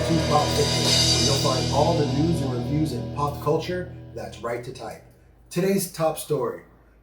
to Pop Fiction, where you'll find all the news and reviews in pop culture that's right to type. Today's top story: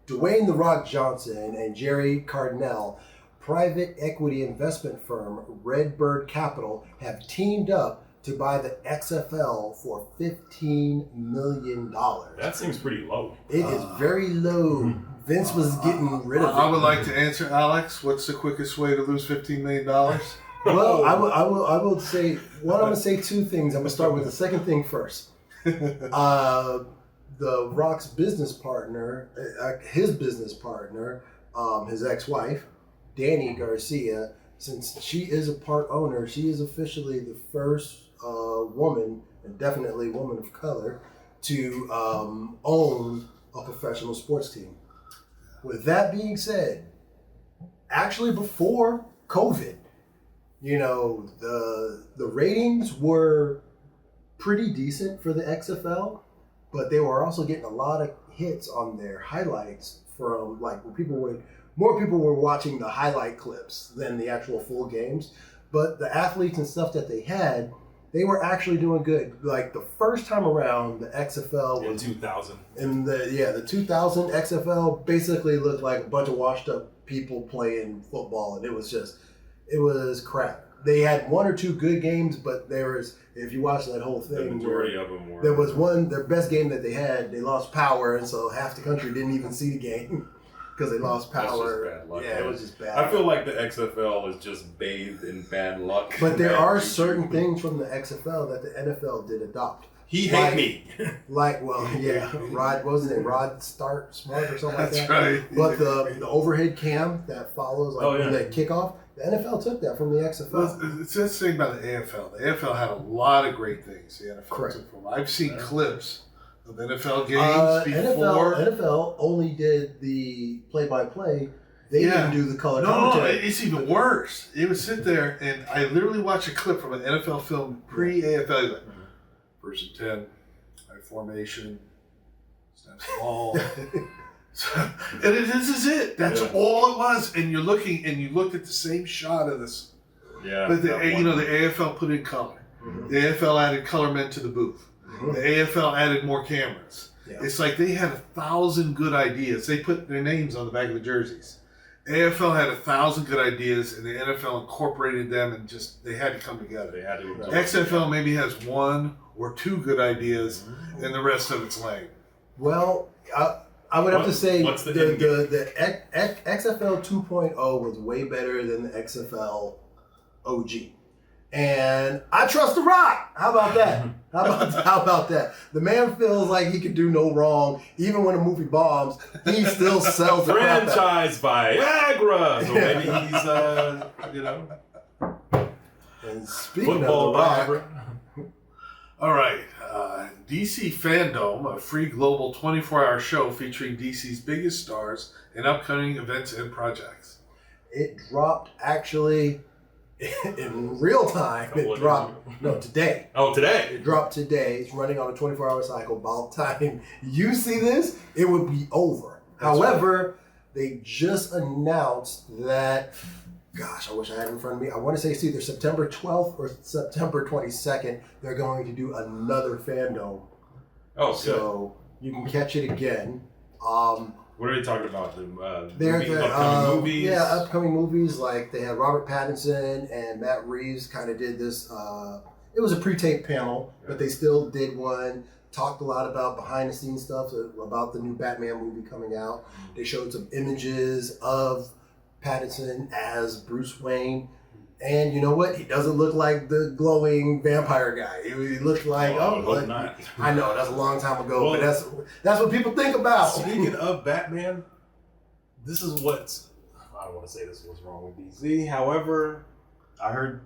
Dwayne "The Rock" Johnson and Jerry Cardinal, private equity investment firm Redbird Capital, have teamed up to buy the XFL for $15 million. That seems pretty low. It is very low. Vince was getting rid of it. I would like to answer, Alex. What's the quickest way to lose $15 million? Well, I will say, I'm going to say two things. I'm going to start with the second thing first. The Rock's business partner, his business partner, his ex-wife, Danny Garcia, since she is a part owner, she is officially the first woman, and definitely woman of color, to own a professional sports team. With that being said, actually before COVID, the ratings were pretty decent for the XFL, but they were also getting a lot of hits on their highlights from more people were watching the highlight clips than the actual full games. But the athletes and stuff that they had, they were actually doing good. Like the first time around, the XFL was in 2000. In the 2000 XFL basically looked like a bunch of washed up people playing football, and it was crap. They had one or two good games, but if you watch that whole thing, the majority of them were. There was their best game that they had, they lost power, and so half the country didn't even see the game because they lost power. That's just bad luck. Yeah, it was just bad. I feel like the XFL is just bathed in bad luck. But there are certain things from the XFL that the NFL did adopt. He hate me. Rod, what was his name? Rod Smart or something like that. That's right. But the overhead cam that follows that kickoff, the NFL took that from the XFL. Well, it's this thing about the AFL. The AFL had a lot of great things. The NFL Correct. took from. I've seen clips of NFL games before. NFL only did the play-by-play. They didn't do the color commentary. No, it's even worse. It would sit there, and I literally watch a clip from an NFL film pre-AFL. Like, 1st and 10, high formation, snaps the ball. And this is it. That's all it was. And you're looking, and you looked at the same shot of this. Yeah. But the AFL put in color. Mm-hmm. The AFL added color men to the booth. Mm-hmm. The AFL added more cameras. Yeah. It's like they had 1,000 good ideas. They put their names on the back of the jerseys. AFL had 1,000 good ideas, and the NFL incorporated them, and they had to come together. They had to. XFL maybe has 1 or 2 good ideas, and the rest of it's lame. Well, I would have to say the XFL 2.0 was way better than the XFL OG. And I trust The Rock. How about that? How about that? The man feels like he could do no wrong. Even when a movie bombs, he still sells the crap out. Franchise Viagra. So maybe he's, And speaking football of The Rock. All right. DC Fandome, a free global 24-hour show featuring DC's biggest stars and upcoming events and projects. It dropped actually in real time. Today. Oh, today. It dropped today. It's running on a 24-hour cycle. By the time you see this, it would be over. However, they just announced that, gosh, I wish I had it in front of me. I want to say it's either September 12th or September 22nd. They're going to do another Fandome. Oh, so you can catch it again. What are they talking about? Upcoming movies? Yeah, upcoming movies. Like they had Robert Pattinson and Matt Reeves kind of did this. It was a pre-taped panel, but they still did one. Talked a lot about behind-the-scenes stuff about the new Batman movie coming out. They showed some images of Pattinson as Bruce Wayne. And you know what? He doesn't look like the glowing vampire guy. He looked like, not. I know, that's a long time ago, but that's what people think about. Speaking of Batman, this is I don't want to say this was wrong with DC. However, I heard,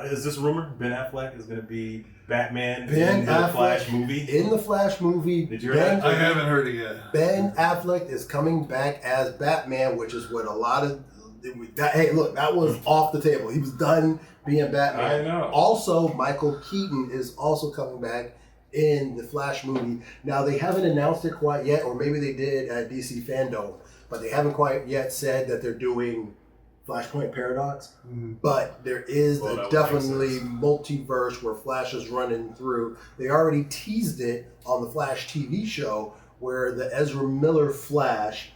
is this rumor? Ben Affleck is going to be Batman in the Flash movie? In the Flash movie. Did you hear that? I haven't heard it yet. Ben Affleck is coming back as Batman, which is what a lot of... that was off the table. He was done being Batman. I know. Also, Michael Keaton is also coming back in the Flash movie. Now, they haven't announced it quite yet, or maybe they did at DC Fandome, but they haven't quite yet said that they're doing Flashpoint Paradox, but there is definitely multiverse where Flash is running through. They already teased it on the Flash TV show where the Ezra Miller Flash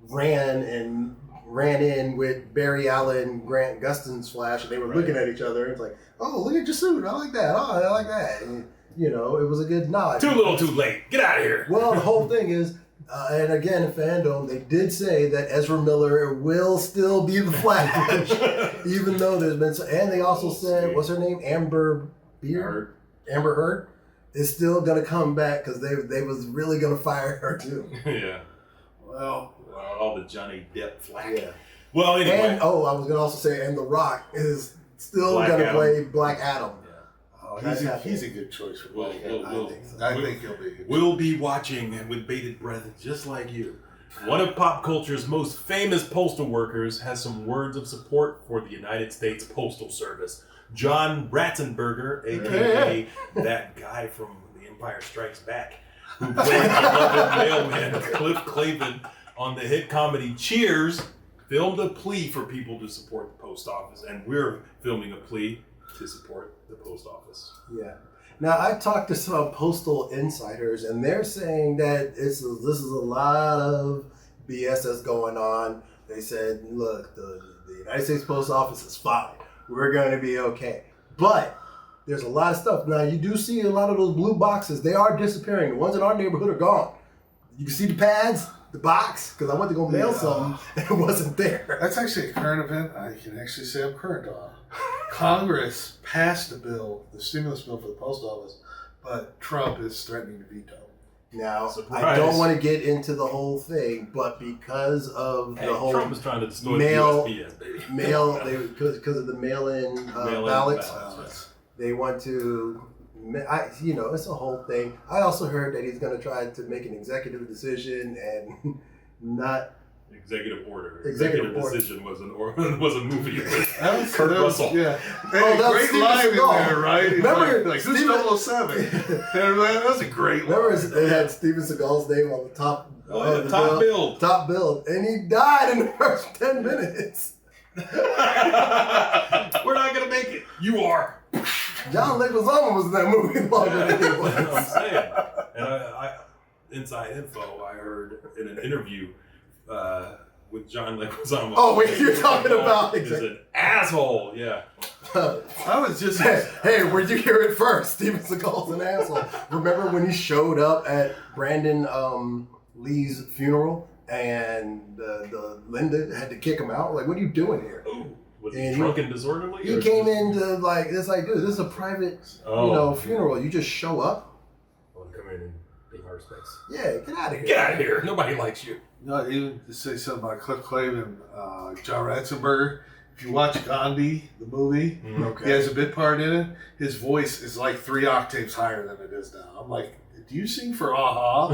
ran in with Barry Allen, Grant Gustin's Flash, and they were looking at each other. It's like, oh, look at your suit. I like that. Oh, I like that. And, you know, it was a good nod. Too little, too late. Get out of here. Well, the whole thing is, and again, in Fandome, they did say that Ezra Miller will still be the Flash, even though there's been. And they also said, what's her name? Amber Heard is still gonna come back because they was really gonna fire her too. Yeah. Well, all the Johnny Depp flack. Yeah. Well, anyway. And I was gonna also say, and The Rock is still gonna play Black Adam. He's a good choice for Black Adam. I think he'll be. We'll be watching with bated breath, just like you. One of pop culture's most famous postal workers has some words of support for the United States Postal Service. John Ratzenberger, a.k.a. that guy from The Empire Strikes Back, who played the beloved mailman Cliff Clavin on the hit comedy Cheers, filmed a plea for people to support the post office, and we're filming a plea to support the post office. Yeah. Now, I talked to some postal insiders, and they're saying that this is a lot of BS that's going on. They said, look, the United States Post Office is fine. We're going to be okay. But there's a lot of stuff. Now, you do see a lot of those blue boxes. They are disappearing. The ones in our neighborhood are gone. You can see the pads, the box, because I went to go mail something, and it wasn't there. That's actually a current event I can actually say I'm current on. Congress passed a bill, the stimulus bill for the post office, but Trump is threatening to veto. Now, Surprise. I don't want to get into the whole thing, but because of the whole Trump is trying to destroy mail, the USPS, baby. because of the mail-in ballots, they want to. It's a whole thing. I also heard that he's going to try to make an executive decision and not. Executive order. Executive decision was a movie with Kurt Russell. Yeah. Oh, great line in there, right? Remember, like who's 007? That was a great line. Remember, they had Steven Seagal's name on the top. Top bill. Top bill, and he died in the first 10 minutes. We're not gonna make it. You are. John Leguizamo was in that movie longer than he was. That's what I'm saying. And I inside info I heard in an interview with John Leguizamo. Oh wait, you're talking about is an asshole. Yeah. I was just hey, where'd you hear it first? Steven Seagal's an asshole. Remember when he showed up at Brandon Lee's funeral and the Linda had to kick him out? Like, what are you doing here? Ooh, was he drunk and disorderly? He came in to it's like, dude, this is a private funeral. You just show up. Well, come in and pay my respects. Yeah, get out of here. Get out of here. Nobody likes you. No, even to say something about Cliff Clavin, John Ratzenberger. If you watch Gandhi, the movie, he has a bit part in it. His voice is like 3 octaves higher than it is now. I'm like, do you sing for Aha?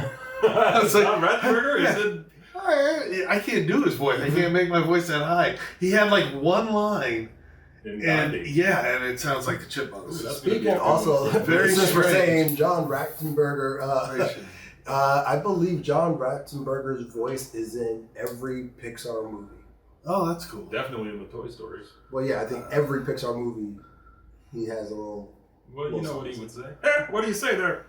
It's like, John Ratzenberger? Yeah. Is it? I can't do his voice. I can't make my voice that high. He had like one line. And it sounds like the Chipmunks. Speaking also, since we're saying John Ratzenberger, I believe John Ratzenberger's voice is in every Pixar movie. Oh, that's cool. Definitely in the Toy Stories. Well, yeah, I think every Pixar movie he has a little. Well, you know what he would say. What do you say there?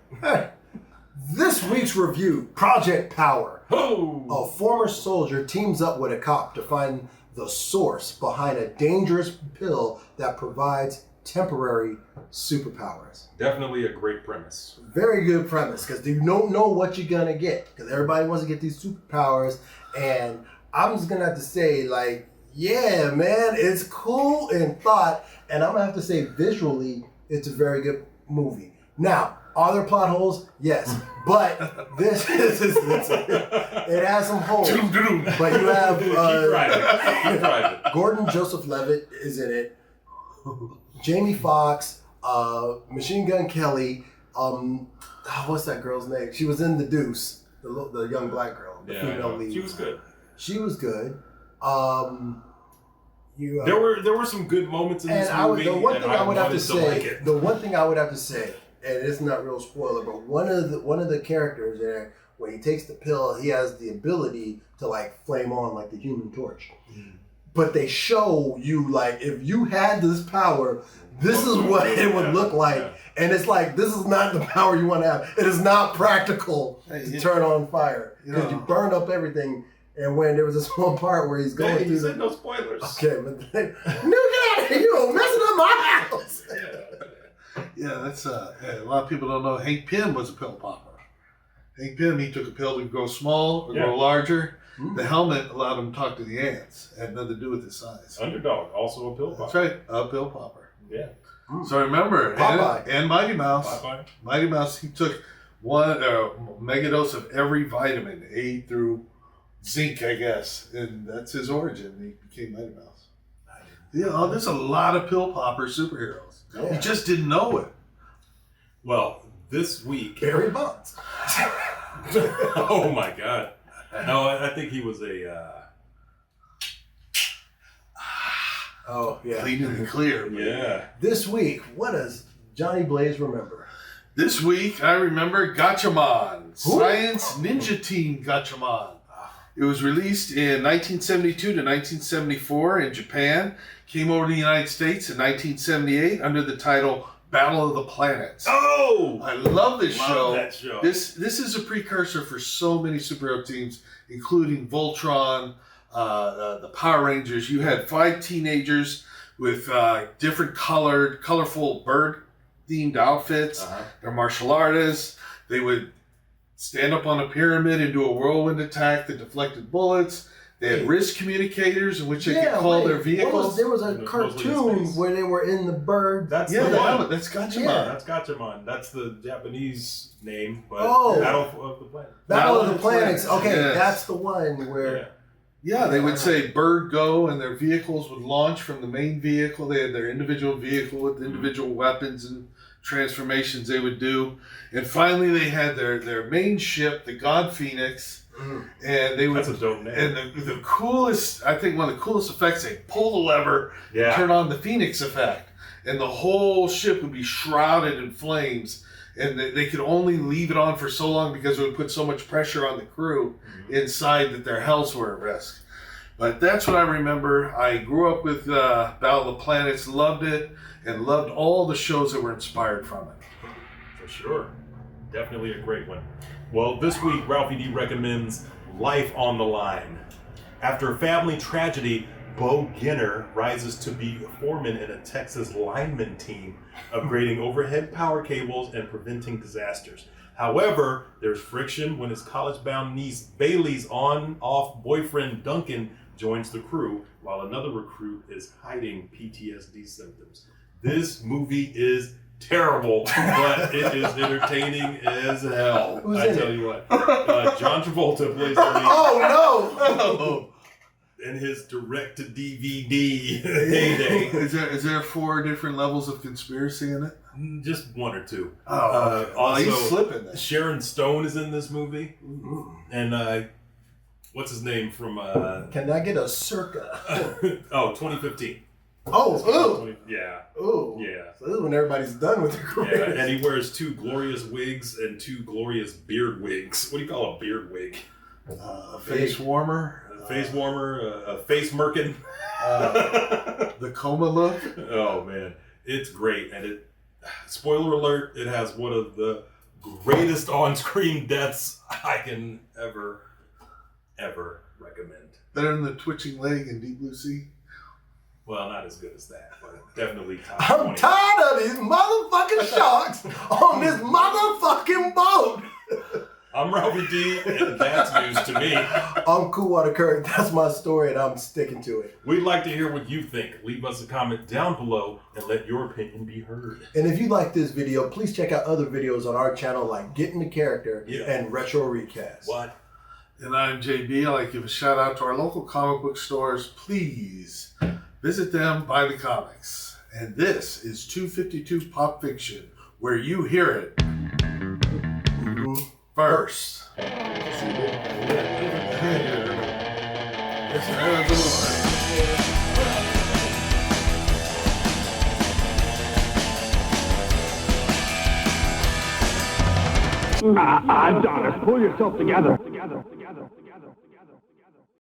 This week's review: Project Power. Oh! A former soldier teams up with a cop to find the source behind a dangerous pill that provides temporary superpowers. Definitely a great premise. Very good premise, because you don't know what you're gonna get, because everybody wants to get these superpowers, and I'm just gonna have to say, like, yeah, man, it's cool in thought, and I'm gonna have to say visually, it's a very good movie. Now, are there plot holes? Yes, but this is it has some holes. But you have Keep driving. Gordon Joseph Levitt is in it. Jamie Foxx, Machine Gun Kelly. What's that girl's name? She was in The Deuce, the young black girl, the female lead. She was good. She was good. There were some good moments in this movie. The one thing I would have to say, and it's not real spoiler, but one of the characters there, when he takes the pill, he has the ability to like flame on like the Human Torch. but they show you like if you had this power, this is what it would look like. And it's like, this is not the power you want to have. It is not practical to turn on fire because you burned up everything. And when there was this one part where he's going through, you said no spoilers. Okay, but no, get out of here! You messing up my house. Yeah, that's a lot of people don't know. Hank Pym was a pill popper. Hank Pym, he took a pill to grow small or grow larger. The helmet allowed him to talk to the ants. It had nothing to do with his size. Underdog, also a pill popper. That's right, a pill popper. Yeah. So remember, and Mighty Mouse. Popeye. Mighty Mouse, he took one megadose of every vitamin, A through zinc, I guess, and that's his origin. He became Mighty Mouse. Yeah, there's a lot of pill popper superheroes. You just didn't know it. Well, this week, Barry Bonds. oh my God! No, I think he was a. Clean and clear. Yeah. This week, what does Johnny Blaze remember? This week, I remember Gachaman, Science Ninja Team Gachaman. It was released in 1972 to 1974 in Japan. Came over to the United States in 1978 under the title Battle of the Planets. Oh! I love this show. That show. This is a precursor for so many superhero teams, including Voltron, the Power Rangers. You had 5 teenagers with different colorful bird-themed outfits. They're martial artists. They would stand up on a pyramid and do a whirlwind attack that deflected bullets. They had wrist communicators in which they could call their vehicles. There was a cartoon where they were in the bird. That's the one. That's Gachaman. Yeah. That's Gachaman. That's the Japanese name, but Battle of the Planets. Battle of the Planets. Okay, that's the one where... Yeah, they would say bird go, and their vehicles would launch from the main vehicle. They had their individual vehicle with individual weapons and transformations they would do. And finally, they had their main ship, the God Phoenix, and they would. That's a dope name. And the coolest, I think, one of the coolest effects, they pull the lever, turn on the Phoenix effect, and the whole ship would be shrouded in flames. And they could only leave it on for so long because it would put so much pressure on the crew inside that their health were at risk. But that's what I remember. I grew up with Battle of the Planets, loved it, and loved all the shows that were inspired from it. For sure. Definitely a great one. Well, this week, Ralphie D recommends Life on the Line. After a family tragedy, Bo Ginner rises to be a foreman in a Texas lineman team, upgrading overhead power cables and preventing disasters. However, there's friction when his college-bound niece Bailey's on-off boyfriend Duncan joins the crew, while another recruit is hiding PTSD symptoms. This movie is terrible, but it is entertaining as hell. Tell you what. John Travolta plays the lead. Oh, no! In his direct-to-DVD heyday. Is there 4 different levels of conspiracy in it? Just 1 or 2. Also, he's slipping there. Sharon Stone is in this movie. And what's his name from... Can I get a circa? 2015. Yeah. Oh. Yeah. So this is when everybody's done with their career. Yeah, and he wears 2 glorious wigs and 2 glorious beard wigs. What do you call a beard wig? A face warmer. A face warmer, a face merkin. The coma look. Oh, man. It's great. And spoiler alert, it has one of the greatest on-screen deaths I can ever recommend. Better than the twitching leg in Deep Blue Sea? Well, not as good as that, but definitely top 20. I'm tired of these motherfucking sharks on this motherfucking boat. I'm Ralphie D, and that's news to me. I'm Cool Water Kirk. That's my story, and I'm sticking to it. We'd like to hear what you think. Leave us a comment down below and let your opinion be heard. And if you like this video, please check out other videos on our channel like Get in the Character and Retro Recast. What? And I'm JB. I'd like to give a shout out to our local comic book stores. Please visit them, buy the comics. And this is 252 Pop Fiction, where you hear it first. Adonis, pull yourself together.